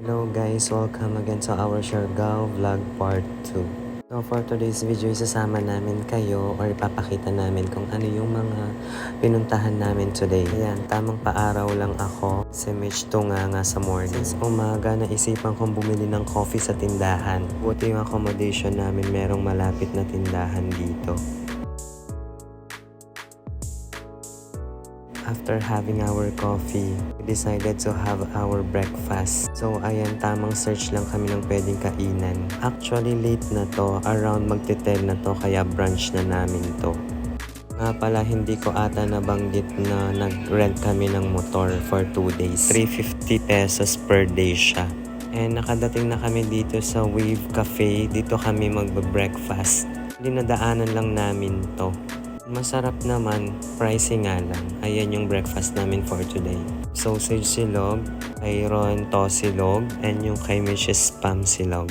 Hello guys, welcome again to our Siargao Vlog Part 2. So for today's video, isasama namin kayo or ipapakita namin kung ano yung mga pinuntahan namin today. Ayan, tamang paaraw lang ako. Si Mitch nga sa morning. Since umaga, naisipan kong bumili ng coffee sa tindahan. Buti yung accommodation namin, merong malapit na tindahan dito. After having our coffee, we decided to have our breakfast. So ayan, tamang search lang kami ng pwedeng kainan. Actually late na to, around magte-10 na to, kaya brunch na namin to. Nga pala, hindi ko ata nabanggit na nag-rent kami ng motor for 2 days. 350 pesos per day siya. And nakadating na kami dito sa Wave Cafe. Dito kami magbe-breakfast. Dinadaanan lang namin to. Masarap naman, pricey nga lang. Ayan yung breakfast namin for today. Sausage silog, mayroon tosilog, and yung kay Mrs. Spam silog.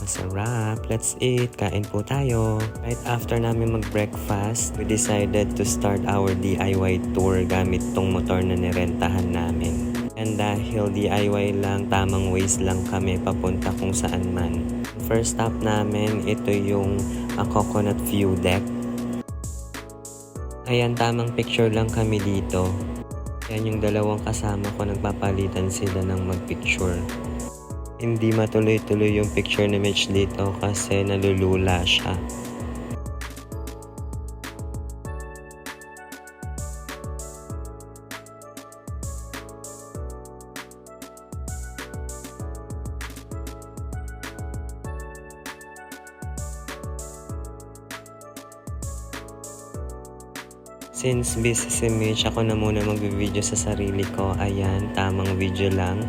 Masarap! Let's eat! Kain po tayo! Right after namin mag-breakfast, we decided to start our DIY tour gamit tong motor na nirentahan namin. And dahil DIY lang, tamang ways lang kami papunta kung saan man. First stop namin, ito yung Coconut View Deck. Ayan, tamang picture lang kami dito. Yan yung dalawang kasama ko, nagpapalitan sila ng magpicture. Hindi matuloy-tuloy yung picture ni Mitch dito kasi nalulula siya. Since busy si Mitch, ako na muna mag-video sa sarili ko. Ayan, tamang video lang.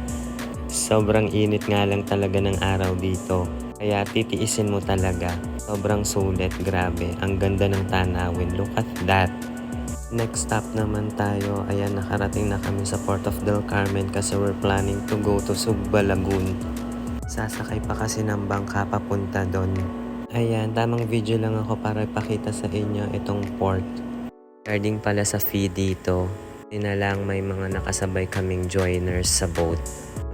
Sobrang init nga lang talaga ng araw dito. Kaya titiisin mo talaga. Sobrang sulit, grabe. Ang ganda ng tanawin. Look at that. Next stop naman tayo. Ayan, nakarating na kami sa Port of Del Carmen kasi we're planning to go to Sugba Lagoon. Sasakay pa kasi ng bangka papunta doon. Ayan, tamang video lang ako para ipakita sa inyo itong port. Regarding pala sa fee dito, lang may mga nakasabay kaming joiners sa boat.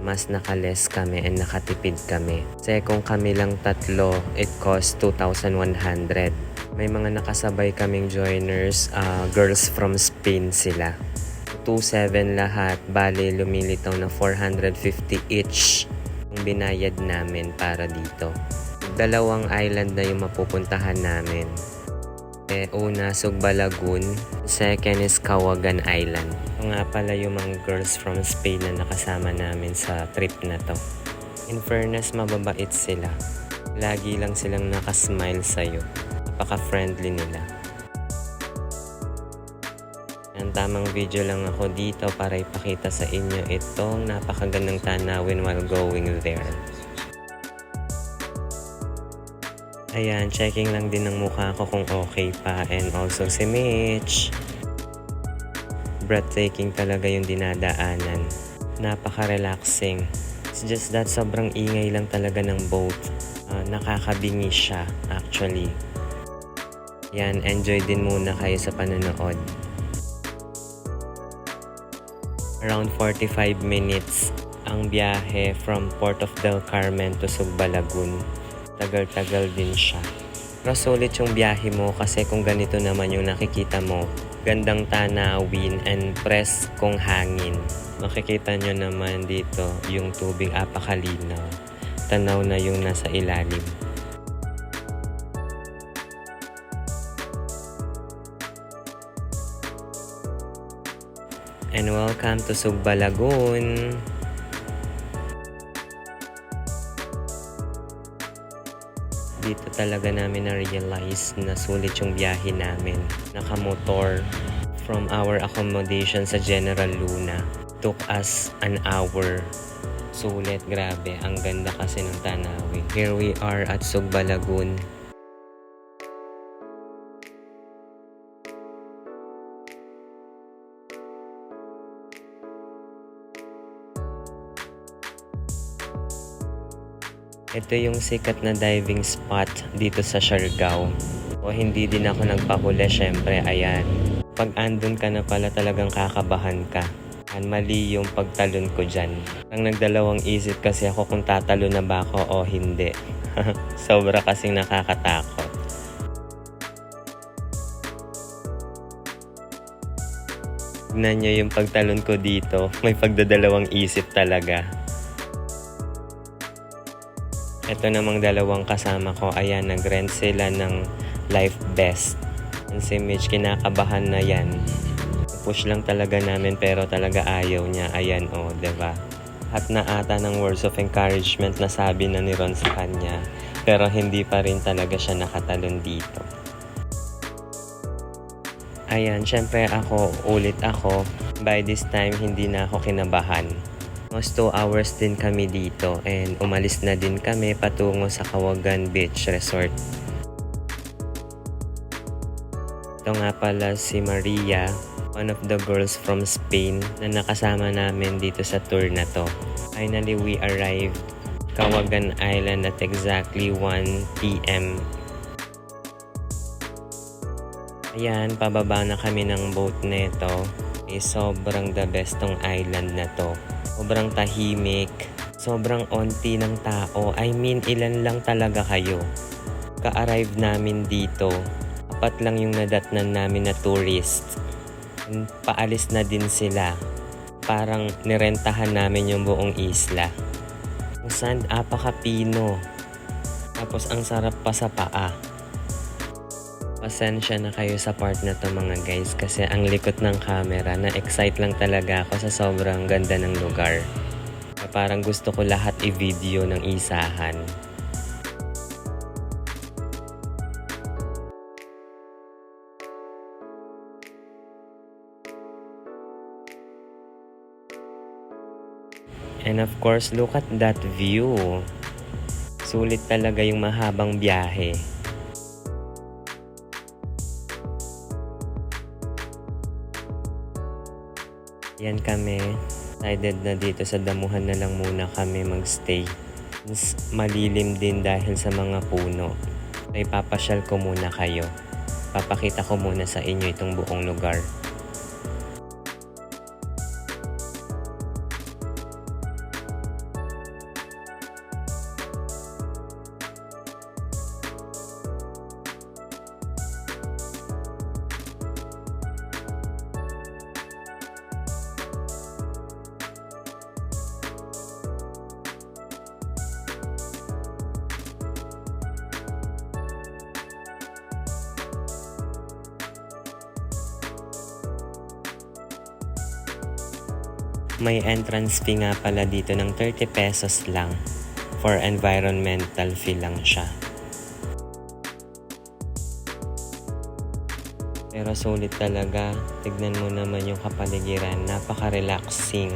Mas nakaless kami and nakatipid kami. Kasi kung kami lang tatlo, it cost 2,100. May mga nakasabay kaming joiners, girls from Spain sila. 2,700 lahat, bali lumilitaw na 450 each yung binayad namin para dito. Dalawang island na yung mapupuntahan namin. Una, Sugba Lagoon. Second is Cawagan Island. Ito nga pala yung mga girls from Spain na nakasama namin sa trip na to. In fairness, mababait sila. Lagi lang silang nakasmile sa'yo. Napaka-friendly nila. Ang tamang video lang ako dito para ipakita sa inyo itong napakagandang tanawin while going there. Ayan, checking lang din ng mukha ko kung okay pa. And also si Mitch. Breathtaking talaga yung dinadaanan. Napaka-relaxing. It's just that sobrang ingay lang talaga ng boat. Nakakabingi siya actually. Yan, enjoy din muna kayo sa panonood. Around 45 minutes ang biyahe from Port of Del Carmen to Sugba Lagoon. Tagal-tagal din siya. Pero sulit yung biyahe mo kasi kung ganito naman yung nakikita mo, gandang tanawin and press kong hangin. Makikita nyo naman dito yung tubig apakalinaw. Tanaw na yung nasa ilalim. And welcome to Sugba Lagoon. Dito talaga namin na-realize na sulit yung biyahe namin. Nakamotor from our accommodation sa General Luna. Took us an hour. Sulit, grabe. Ang ganda kasi ng tanawin. Here we are at Sugba Lagoon. Ito yung sikat na diving spot dito sa Siargao. O hindi din ako nagpahuli, syempre, ayan. Pag andun ka na pala talagang kakabahan ka. Mali yung pagtalon ko dyan. Ang nagdalawang isip kasi ako kung tatalo na ba ako o hindi. Sobra kasing nakakatakot. Tignan nyo yung pagtalon ko dito. May pagdadalawang isip talaga. Ito namang dalawang kasama ko. Ayan, nag-rent sila ng life vest. Si Mitch, kinakabahan na yan. Push lang talaga namin pero talaga ayaw niya. Ayan o, diba? At na ata ng words of encouragement na sabi na ni Ron sa kanya. Pero hindi pa rin talaga siya nakatalon dito. Ayan, syempre ulit ako. By this time, hindi na ako kinabahan. Almost 2 hours din kami dito and umalis na din kami patungo sa Cawagan Beach Resort. Ito nga pala si Maria, one of the girls from Spain na nakasama namin dito sa tour na to. Finally, we arrived Cawagan Island at exactly 1 p.m. Ayan, pababa na kami ng boat neto. Sobrang the best tong island na to. Sobrang tahimik. Sobrang onti ng tao. I mean, ilan lang talaga kayo. Ka-arrive namin dito. 4 lang yung nadatnan namin na tourist. Paalis na din sila. Parang nirentahan namin yung buong isla. Ang sand, apakapino. Tapos ang sarap pa sa paa. Pasensya na kayo sa part na to mga guys kasi ang likot ng camera, na-excite lang talaga ako sa sobrang ganda ng lugar. Parang gusto ko lahat i-video ng isahan. And of course, look at that view. Sulit talaga yung mahabang biyahe. Yan kami, decided na dito sa damuhan na lang muna kami magstay. Malilim din dahil sa mga puno. Ay papasyal ko muna kayo. Papakita ko muna sa inyo itong buong lugar. May entrance fee nga pala dito ng 30 pesos lang. For environmental fee lang siya. Pero sulit talaga. Tignan mo naman yung kapaligiran. Napaka-relaxing.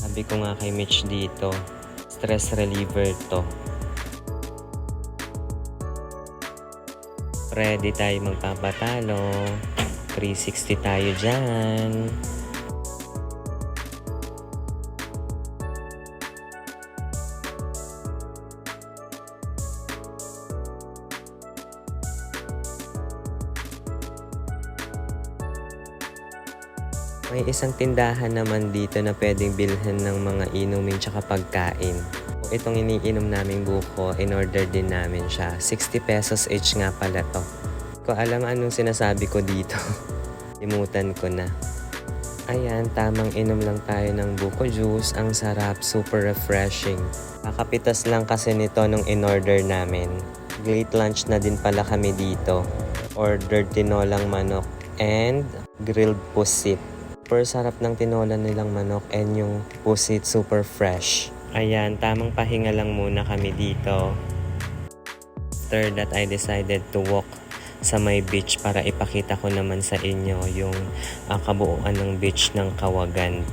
Sabi ko nga kay Mitch dito, stress reliever to. Ready tayo magpapatalo. 360 tayo dyan. May isang tindahan naman dito na pwedeng bilhan ng mga inumin tsaka pagkain. Itong iniinom naming buko, in-order din namin siya. 60 pesos each nga pala to. Ko alam anong sinasabi ko dito. Limutan ko na. Ayan, tamang inom lang tayo ng buko juice. Ang sarap, super refreshing. Kakapitas lang kasi nito nung in-order namin. Late lunch na din pala kami dito. Ordered tinolang manok and grilled pusit. Super sarap ng tinola nilang manok and yung pusit super fresh. Ayan, tamang pahinga lang muna kami dito. After that, I decided to walk sa may beach para ipakita ko naman sa inyo yung kabuuan ng beach ng Cawagan.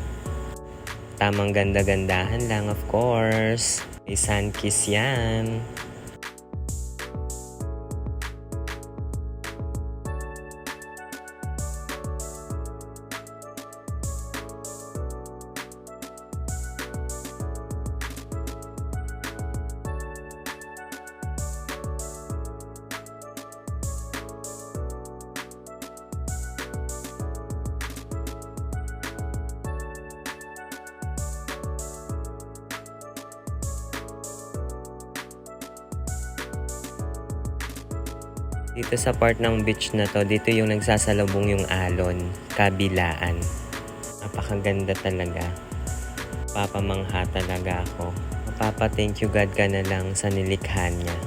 Tamang ganda-gandahan lang of course. May sun kiss yan. Dito sa part ng beach na to, dito yung nagsasalubong yung alon, kabilaan. Napakaganda talaga. Papamangha talaga ako. Mapapa-thank you God ka na lang sa nilikha niya.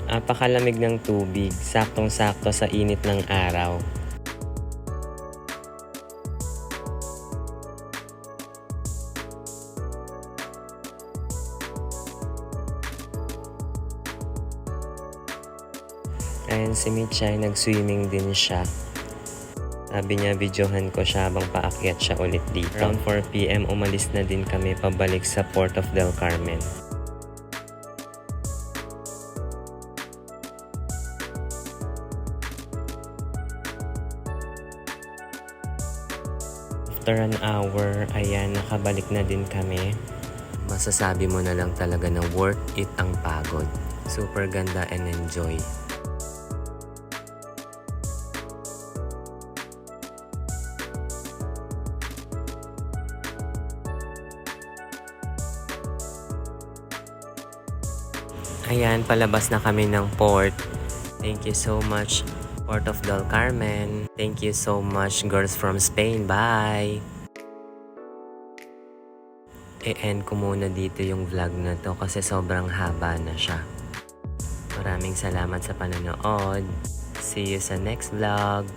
Napakalamig ng tubig, saktong-sakto sa init ng araw. Ayan si Michay, nag-swimming din siya. Sabi niya, videohan ko siya habang paakyat siya ulit dito. Around 4 PM, umalis na din kami pabalik sa Port of Del Carmen. After an hour, ayan, nakabalik na din kami. Masasabi mo na lang talaga na worth it ang pagod. Super ganda and enjoy. Ayan, palabas na kami ng port. Thank you so much, Port of Del Carmen. Thank you so much, girls from Spain. Bye! I-end ko muna dito yung vlog na to kasi sobrang haba na siya. Maraming salamat sa panonood. See you sa next vlog.